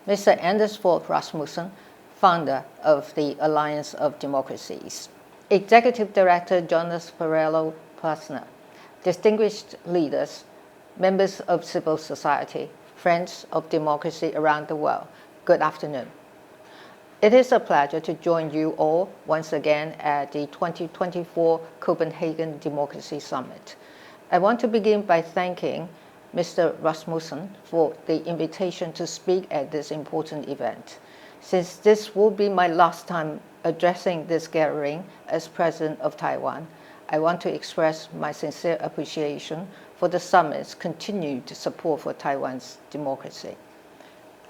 Mr. Anders Fogh Rasmussen, founder of the Alliance of Democracies, Executive Director Jonas Perello Plasner, distinguished leaders, members of civil society, friends of democracy around the world, good afternoon. It is a pleasure to join you all once again at the 2024 Copenhagen Democracy Summit. I want to begin by thanking Mr. Rasmussen for the invitation to speak at this important event. Since this will be my last time addressing this gathering as President of Taiwan, I want to express my sincere appreciation for the summit's continued support for Taiwan's democracy.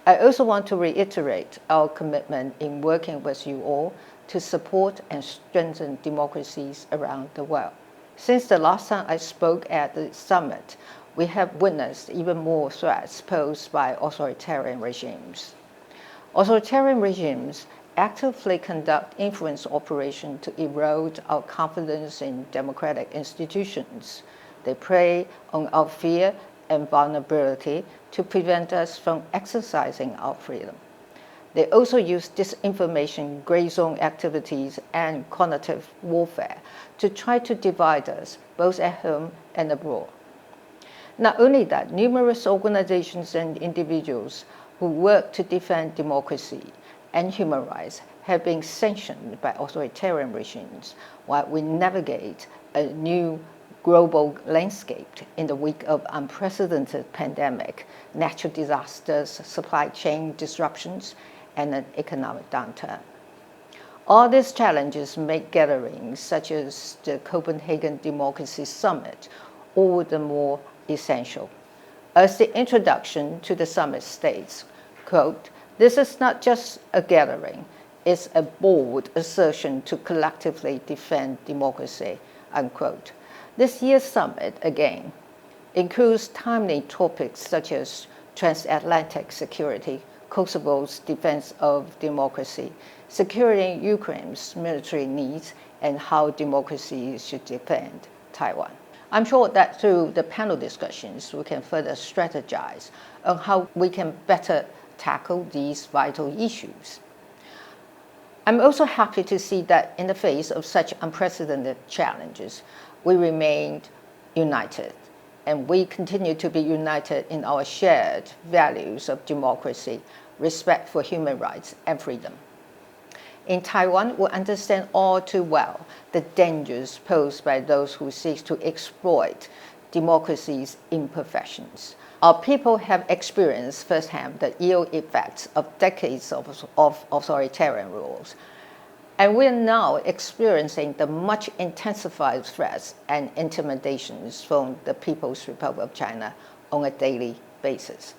I also want to reiterate our commitment in working with you all to support and strengthen democracies around the world. Since the last time I spoke at the summit, we have witnessed even more threats posed by authoritarian regimes. Authoritarian regimes actively conduct influence operations to erode our confidence in democratic institutions. They prey on our fear and vulnerability to prevent us from exercising our freedom. They also use disinformation, gray zone activities, and cognitive warfare to try to divide us, both at home and abroad. Not only that, numerous organizations and individuals who work to defend democracy and human rights have been sanctioned by authoritarian regimes while we navigate a new global landscape in the wake of unprecedented pandemic, natural disasters, supply chain disruptions, and an economic downturn. All these challenges make gatherings such as the Copenhagen Democracy Summit all the more essential. As the introduction to the summit states, quote, "This is not just a gathering, it's a bold assertion to collectively defend democracy," unquote. This year's summit, again, includes timely topics such as transatlantic security, Kosovo's defense of democracy, securing Ukraine's military needs, and how democracy should defend Taiwan. I'm sure that through the panel discussions, we can further strategize on how we can better tackle these vital issues. I'm also happy to see that in the face of such unprecedented challenges, we remained united, and we continue to be united in our shared values of democracy, respect for human rights, and freedom. In Taiwan, we understand all too well the dangers posed by those who seek to exploit democracy's imperfections. Our people have experienced firsthand the ill effects of decades of authoritarian rules, and we are now experiencing the much intensified threats and intimidations from the People's Republic of China on a daily basis.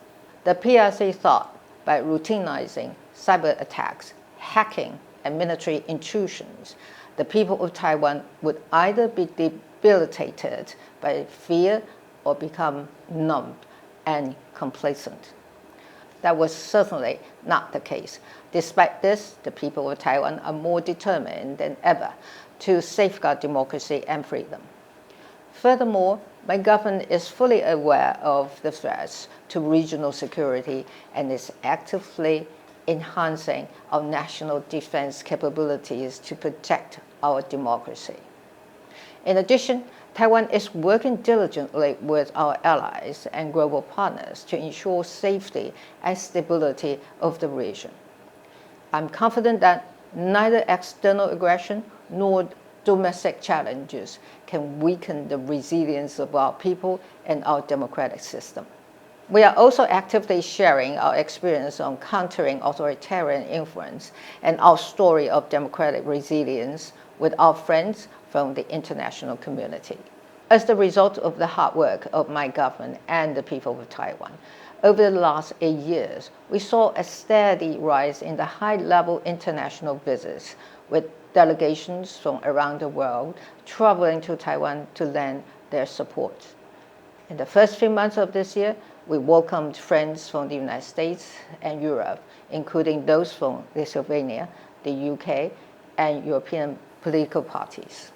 The PRC thought by routinizing cyber attacks, hacking, and military intrusions, the people of Taiwan would either be debilitated by fear or become numb and complacent. That was certainly not the case. Despite this, the people of Taiwan are more determined than ever to safeguard democracy and freedom. Furthermore, my government is fully aware of the threats to regional security and is actively enhancing our national defense capabilities to protect our democracy. In addition, Taiwan is working diligently with our allies and global partners to ensure safety and stability of the region. I'm confident that neither external aggression nor domestic challenges can weaken the resilience of our people and our democratic system. We are also actively sharing our experience on countering authoritarian influence and our story of democratic resilience with our friends from the international community. As the result of the hard work of my government and the people of Taiwan, over the last 8 years, we saw a steady rise in the high-level international visits, with delegations from around the world traveling to Taiwan to lend their support. In the first few months of this year, we welcomed friends from the United States and Europe, including those from Lithuania, the UK, and European political parties.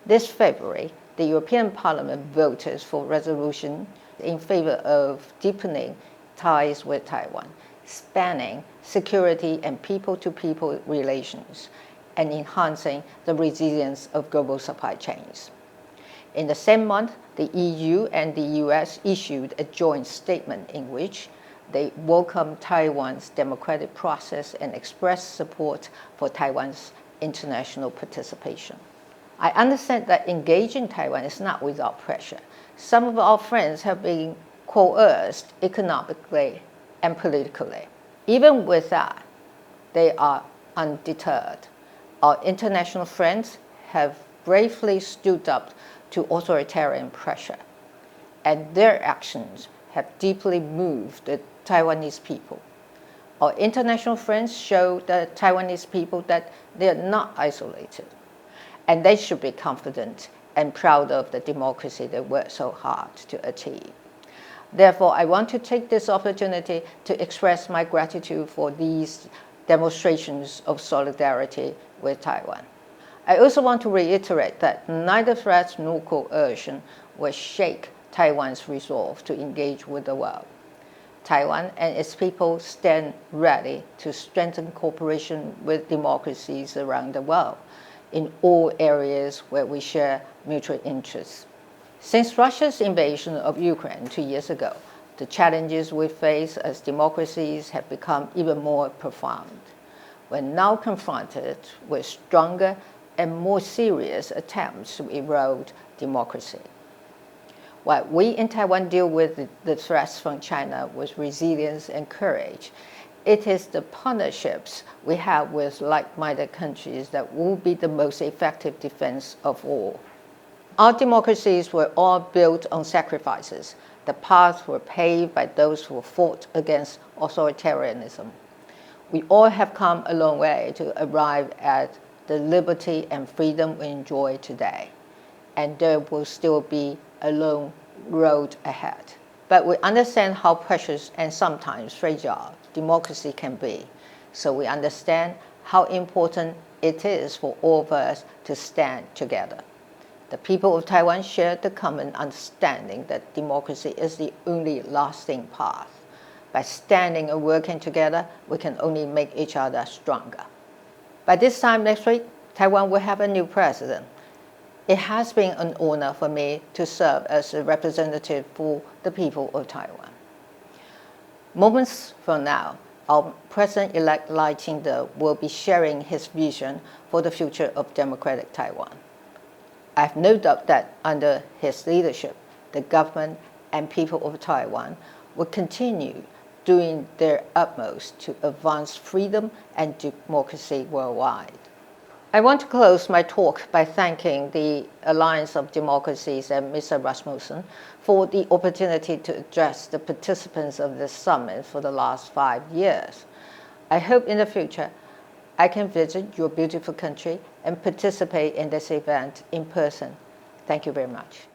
This February, the European Parliament voted for a resolution in favor of deepening ties with Taiwan, spanning security and people-to-people relations, and enhancing the resilience of global supply chains. In the same month, the EU and the US issued a joint statement in which they welcomed Taiwan's democratic process and expressed support for Taiwan's international participation. I understand that engaging Taiwan is not without pressure. Some of our friends have been coerced economically and politically. Even with that, they are undeterred. Our international friends have bravely stood up to authoritarian pressure, and their actions have deeply moved the Taiwanese people. Our international friends show the Taiwanese people that they are not isolated, and they should be confident and proud of the democracy they worked so hard to achieve. Therefore, I want to take this opportunity to express my gratitude for these demonstrations of solidarity with Taiwan. I also want to reiterate that neither threats nor coercion will shake Taiwan's resolve to engage with the world. Taiwan and its people stand ready to strengthen cooperation with democracies around the world in all areas where we share mutual interests. Since Russia's invasion of Ukraine 2 years ago, the challenges we face as democracies have become even more profound. We're now confronted with stronger and more serious attempts to erode democracy. While we in Taiwan deal with the threats from China with resilience and courage, it is the partnerships we have with like-minded countries that will be the most effective defense of all. Our democracies were all built on sacrifices. The paths were paved by those who fought against authoritarianism. We all have come a long way to arrive at the liberty and freedom we enjoy today, and there will still be a long road ahead. But we understand how precious and sometimes fragile democracy can be, so we understand how important it is for all of us to stand together. The people of Taiwan share the common understanding that democracy is the only lasting path. By standing and working together, we can only make each other stronger. By this time next week, Taiwan will have a new president. It has been an honor for me to serve as a representative for the people of Taiwan. Moments from now, our President-elect Lai Ching-te will be sharing his vision for the future of democratic Taiwan. I have no doubt that under his leadership, the government and people of Taiwan will continue doing their utmost to advance freedom and democracy worldwide. I want to close my talk by thanking the Alliance of Democracies and Mr. Rasmussen for the opportunity to address the participants of this summit for the last 5 years. I hope in the future I can visit your beautiful country and participate in this event in person. Thank you very much.